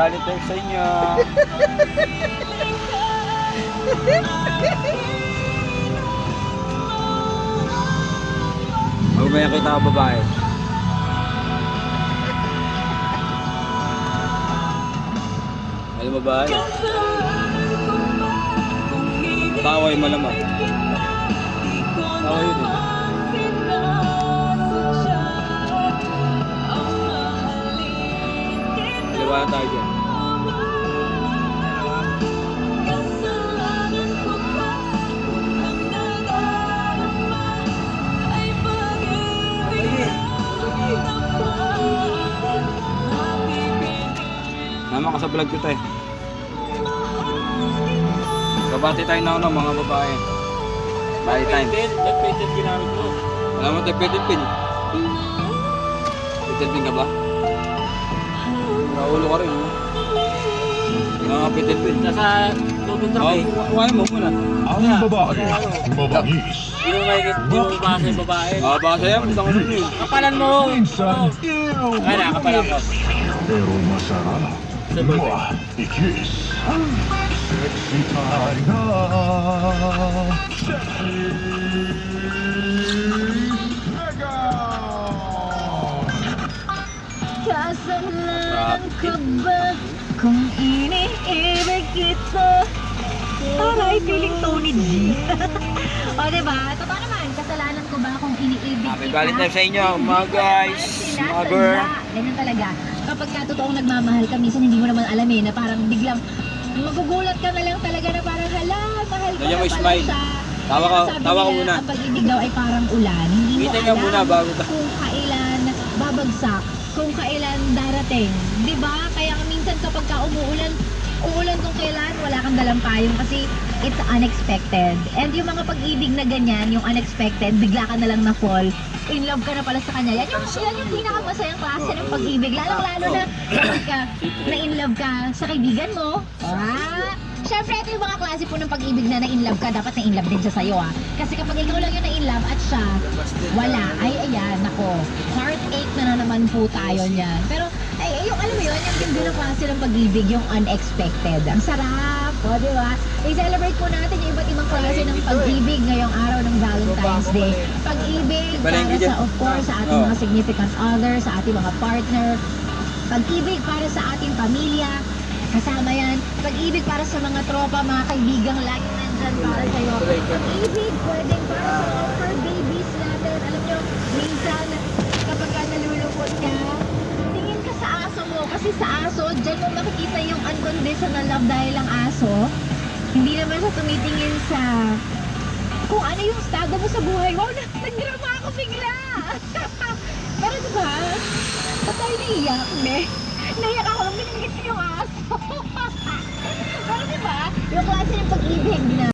Valentine sa inyo. Mamaya kita ang babae. Alam mo ba? Taway malamang. Taway yun eh. Liwanag tayo dyan. Naman ka sa vlog ko tayo. Kabati tayo na ano, mga babae. Valentine. Nag-painted ginamit mo. Alam mo tayo peted pin. Peted pin ka ba? Naulo ka rin. Mga peted pin. Nasa tubig trap eh. Kuhain mo muna. Ang babae, mabangis. Di mo makikita, di mo basa yung babae. Baka sa'yo, hindi ako nun yun. Kapalan mo! Minsan, ew, Kaya na, kapalan ko. pero masarap. Mwah, i-kiss. Sexy time na. Sexy. Mega. Kasalanan ko ba kung iniibig kita? Taray, feeling Tony G. O diba? Totoo naman, kasalanan ko ba kung iniibig kita? Happy Valentine sa inyo, mga guys, mga girl. Ganyan talaga. Kapag ka totoong nagmamahal ka, minsan hindi mo naman alam na parang biglang magugulat ka na lang talaga na parang hala, mahal ko Nandiyan na mo pala smile. siya. Tawa ka- Sabi tawa ka nila, muna. Ang pag-ibig daw ay parang ulan. Hindi mo Ngiti ka alam muna bago kung kailan babagsak, kung kailan darating. Di ba? Kaya minsan kapag ka umuulan kung kailan, wala kang dalang payong kasi it's unexpected. And yung mga pag-ibig na ganyan, yung unexpected, bigla ka na lang na-fall, in love ka na pala sa kanya. Yan yung pinakamasayang klase ng pag-ibig. Lalong-lalo na kapag ka na-in love ka sa kaibigan mo. Siyempre, ito yung mga klase po ng pag-ibig na na-in love ka, dapat na-in love din siya sa'yo Kasi kapag ikaw lang yung na-in love at siya, wala. Ay, ayan, nako. Heartache na naman po tayo niyan. Pero, ay, yung alam mo yun, yung ganda ng klase ng pag-ibig, yung unexpected. Ang sarap, di ba? I-celebrate po natin yung iba't ibang klase ng pag-ibig ngayong araw ng Valentine's Day. Pag-ibig para sa, of course, sa ating mga significant other, sa ating mga partner. Pag-ibig para sa ating pamilya. Kasama yan. Pag-ibig para sa mga tropa, mga kaibigang lagi nandyan para sa'yo. Pag-ibig, pwedeng para sa mga fur babies natin. Alam nyo, minsan, kapag ka nalulungkot ka, tingin ka sa aso mo. Kasi sa aso, dyan mo makikita yung unconditional love dahil ang aso. Hindi naman siya tumitingin sa kung ano yung estado mo sa buhay. Wow, nagdrama ako bigla. Pero diba, patay naiyak, naiyak ako nung binigit yung aso. Pero diba, yung klase ng pag-ibig na